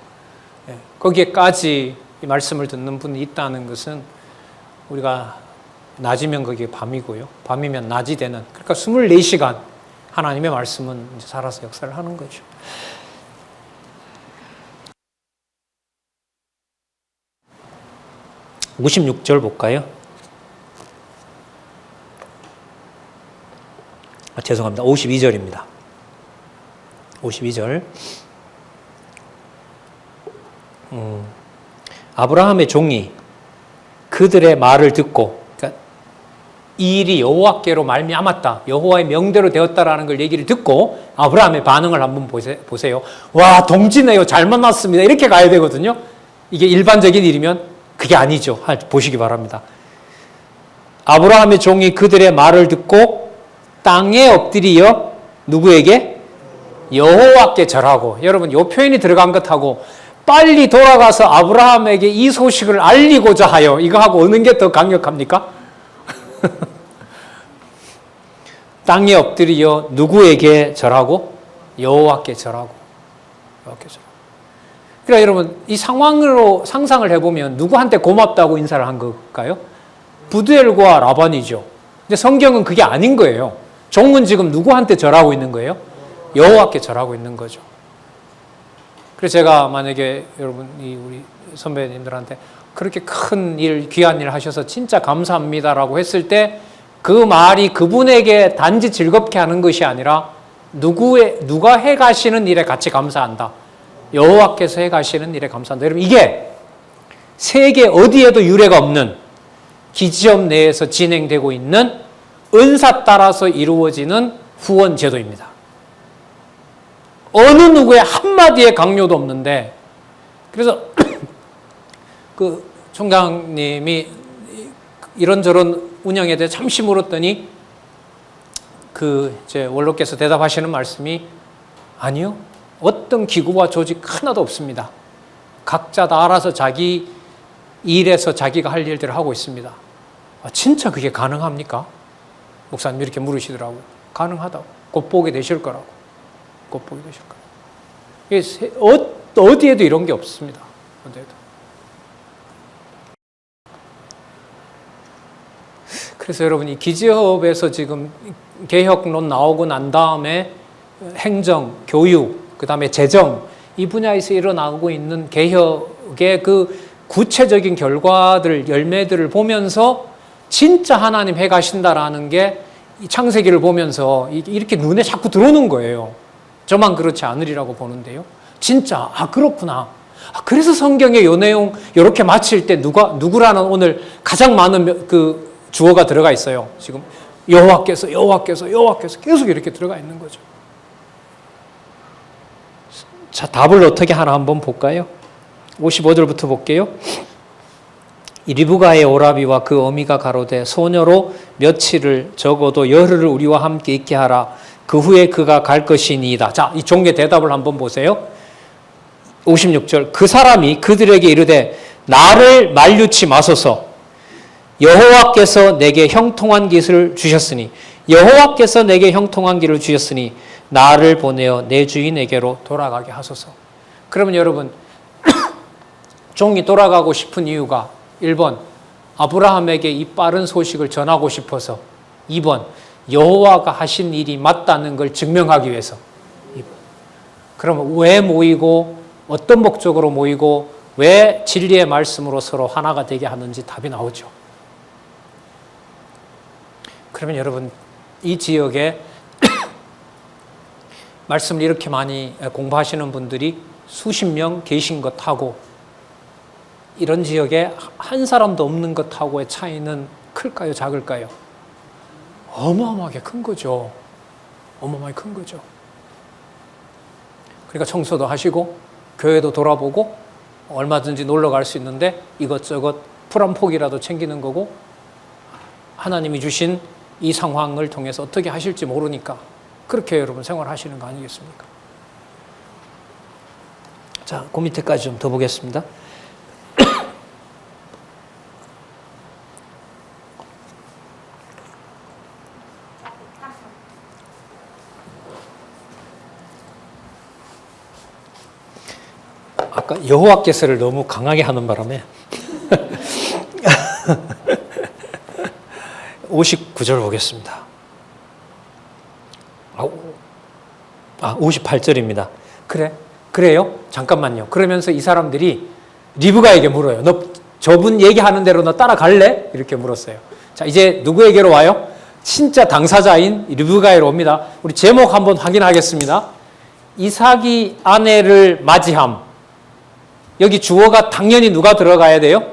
거기에까지 이 말씀을 듣는 분이 있다는 것은 우리가 낮이면 거기에 밤이고요. 밤이면 낮이 되는, 그러니까 24시간 하나님의 말씀은 이제 살아서 역사를 하는 거죠. (56절) 볼까요? 죄송합니다. 52절입니다. 52절. 아브라함의 종이 그들의 말을 듣고, 그러니까 이 일이 여호와께로 말미암았다, 여호와의 명대로 되었다라는 걸 얘기를 듣고 아브라함의 반응을 한번 보세요. 와, 동지네요. 잘 만났습니다. 이렇게 가야 되거든요. 이게 일반적인 일이면 그게 아니죠. 보시기 바랍니다. 아브라함의 종이 그들의 말을 듣고 땅에 엎드리어 누구에게? 여호와께 절하고. 여러분, 이 표현이 들어간 것하고 빨리 돌아가서 아브라함에게 이 소식을 알리고자 하여, 이거하고 어느 게 더 강력합니까? 땅에 엎드리어 누구에게 절하고? 여호와께 절하고. 여호와께 절하고. 그러니까 여러분, 이 상황으로 상상을 해보면 누구한테 고맙다고 인사를 한 걸까요? 부두엘과 라반이죠. 근데 성경은 그게 아닌 거예요. 종은 지금 누구한테 절하고 있는 거예요? 여호와께 절하고 있는 거죠. 그래서 제가 만약에 여러분, 우리 선배님들한테 그렇게 큰 일, 귀한 일 하셔서 진짜 감사합니다라고 했을 때 그 말이 그분에게 단지 즐겁게 하는 것이 아니라 누가 해가시는 일에 같이 감사한다. 여호와께서 해가시는 일에 감사한다. 여러분, 이게 세계 어디에도 유례가 없는 기지업 내에서 진행되고 있는 은사 따라서 이루어지는 후원 제도입니다. 어느 누구의 한마디의 강요도 없는데, 그래서 그 총장님이 이런저런 운영에 대해 잠시 물었더니 이제 원로께서 대답하시는 말씀이, 아니요, 어떤 기구와 조직 하나도 없습니다. 각자 다 알아서 자기 일에서 자기가 할 일들을 하고 있습니다. 진짜 그게 가능합니까? 목사님 이렇게 물으시더라고요. 가능하다고. 곧 보게 되실 거라고. 곧 보게 되실 거라고. 어디에도 이런 게 없습니다. 어디에도. 그래서 여러분, 이 기지업에서 지금 개혁론 나오고 난 다음에 행정, 교육, 그 다음에 재정, 이 분야에서 일어나고 있는 개혁의 그 구체적인 결과들, 열매들을 보면서 진짜 하나님 해가신다라는 게 이 창세기를 보면서 이렇게 눈에 자꾸 들어오는 거예요. 저만 그렇지 않으리라고 보는데요. 진짜, 그렇구나. 그래서 성경에 요 내용 이렇게 마칠 때 누구라는 오늘 가장 많은 그 주어가 들어가 있어요. 지금 여호와께서 계속 이렇게 들어가 있는 거죠. 자, 답을 어떻게 하나 한번 볼까요? 55절부터 볼게요. 이 리브가의 오라비와 그 어미가 가로되 소녀로 며칠을 적어도 열흘을 우리와 함께 있게 하라. 그 후에 그가 갈 것이니이다. 자, 이 종의 대답을 한번 보세요. 56절. 그 사람이 그들에게 이르되 나를 만류치 마소서. 여호와께서 내게 형통한 길을 주셨으니 나를 보내어 내 주인에게로 돌아가게 하소서. 그러면 여러분, 종이 돌아가고 싶은 이유가 1번, 아브라함에게 이 빠른 소식을 전하고 싶어서. 2번, 여호와가 하신 일이 맞다는 걸 증명하기 위해서. 그러면 왜 모이고 어떤 목적으로 모이고 왜 진리의 말씀으로 서로 하나가 되게 하는지 답이 나오죠. 그러면 여러분, 이 지역에 말씀을 이렇게 많이 공부하시는 분들이 수십 명 계신 것하고 이런 지역에 한 사람도 없는 것하고의 차이는 클까요? 작을까요? 어마어마하게 큰 거죠. 어마어마하게 큰 거죠. 그러니까 청소도 하시고 교회도 돌아보고 얼마든지 놀러 갈 수 있는데 이것저것 풀 한 폭이라도 챙기는 거고, 하나님이 주신 이 상황을 통해서 어떻게 하실지 모르니까 그렇게 여러분 생활하시는 거 아니겠습니까? 자, 그 밑에까지 좀 더 보겠습니다. 아까 여호와께서를 너무 강하게 하는 바람에 59절 보겠습니다. 58절입니다. 그래요? 잠깐만요. 그러면서 이 사람들이 리브가에게 물어요. 너 저분 얘기하는 대로 너 따라갈래? 이렇게 물었어요. 자, 이제 누구에게로 와요? 진짜 당사자인 리브가에로 옵니다. 우리 제목 한번 확인하겠습니다. 이삭이 아내를 맞이함. 여기 주어가 당연히 누가 들어가야 돼요?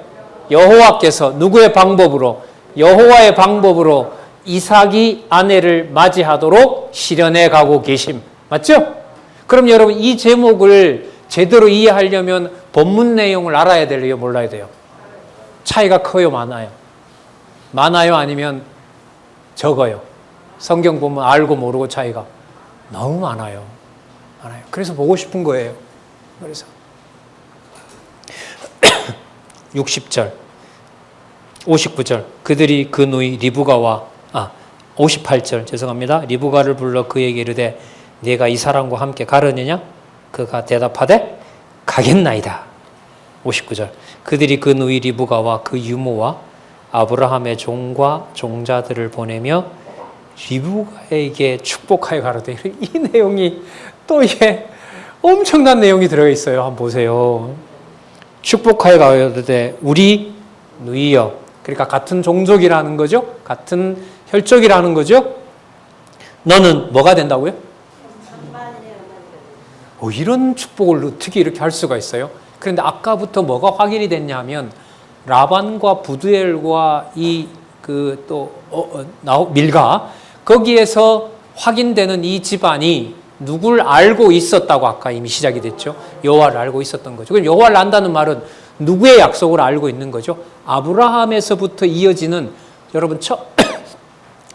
여호와께서. 누구의 방법으로? 여호와의 방법으로 이삭이 아내를 맞이하도록 실현해 가고 계심. 맞죠? 그럼 여러분 이 제목을 제대로 이해하려면 본문 내용을 알아야 돼요? 몰라야 돼요? 차이가 커요? 많아요? 많아요? 아니면 적어요? 성경 보면 알고 모르고 차이가 너무 많아요. 그래서 보고 싶은 거예요. 그래서 60절, 59절 그들이 그 누이 리브가와 58절 죄송합니다. 리브가를 불러 그에게 이르되 네가 이 사람과 함께 가려느냐? 그가 대답하되 가겠나이다. 59절 그들이 그 누이 리브가와 그 유모와 아브라함의 종과 종자들을 보내며 리브가에게 축복하여 가로되. 이 내용이 또 이게 엄청난 내용이 들어있어요. 한번 보세요. 축복하여 가로되 우리 누이여. 그러니까 같은 종족이라는 거죠. 같은 혈족이라는 거죠. 너는 뭐가 된다고요? 이런 축복을 어떻게 이렇게 할 수가 있어요? 그런데 아까부터 뭐가 확인이 됐냐면 라반과 부두엘과 밀가 거기에서 확인되는 이 집안이 누굴 알고 있었다고 아까 이미 시작이 됐죠. 여호와를 알고 있었던 거죠. 그럼 여호와를 안다는 말은 누구의 약속을 알고 있는 거죠? 아브라함에서부터 이어지는 여러분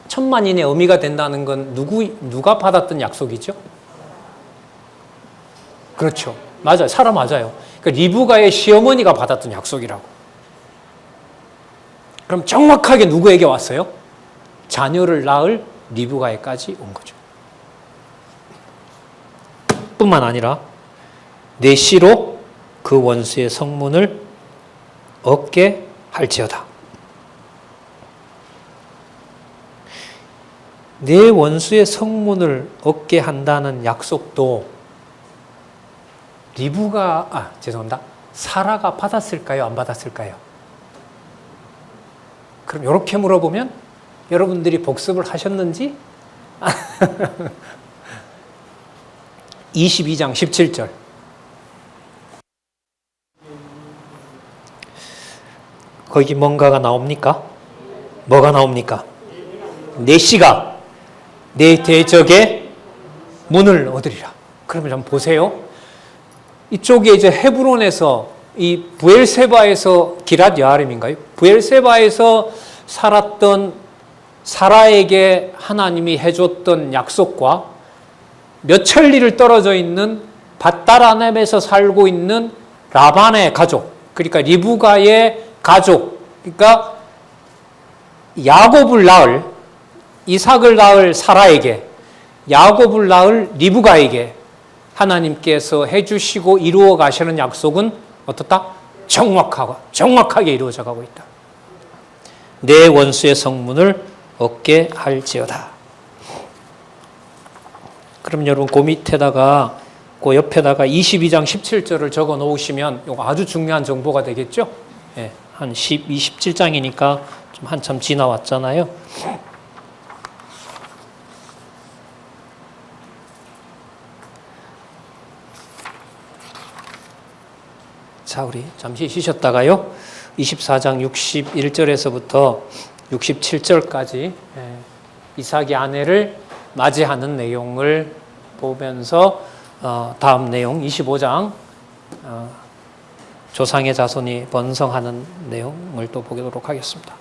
천만인의 의미가 된다는 건 누가 받았던 약속이죠? 그렇죠. 맞아요. 사라 맞아요. 그러니까 리브가의 시어머니가 받았던 약속이라고. 그럼 정확하게 누구에게 왔어요? 자녀를 낳을 리브가에까지 온 거죠. 뿐만 아니라 내 씨로 그 원수의 성문을 얻게 할지어다. 내 원수의 성문을 얻게 한다는 약속도 사라가 받았을까요? 안 받았을까요? 그럼 이렇게 물어보면 여러분들이 복습을 하셨는지 22장 17절 거기 뭔가가 나옵니까? 뭐가 나옵니까? 내 씨가 내 대적의 문을 얻으리라. 그러면 한번 보세요. 이쪽에 이제 헤브론에서 이 브엘세바에서 기랏 여아림인가요? 브엘세바에서 살았던 사라에게 하나님이 해줬던 약속과 몇 천리를 떨어져 있는 밧다라넴에서 살고 있는 라반의 가족, 그러니까 리브가의 가족, 그러니까 야곱을 낳을 이삭을 낳을 사라에게 야곱을 낳을 리브가에게 하나님께서 해주시고 이루어 가시는 약속은 어떻다? 정확하게 이루어져 가고 있다. 내 원수의 성문을 얻게 할지어다. 그럼 여러분 그 밑에다가 그 옆에다가 22장 17절을 적어 놓으시면 이거 아주 중요한 정보가 되겠죠? 예, 한 27장이니까 좀 한참 지나왔잖아요. 자, 우리 잠시 쉬셨다가요. 24장 61절에서부터 67절까지 이삭의 아내를 맞이하는 내용을 보면서 다음 내용 25장 조상의 자손이 번성하는 내용을 또 보도록 하겠습니다.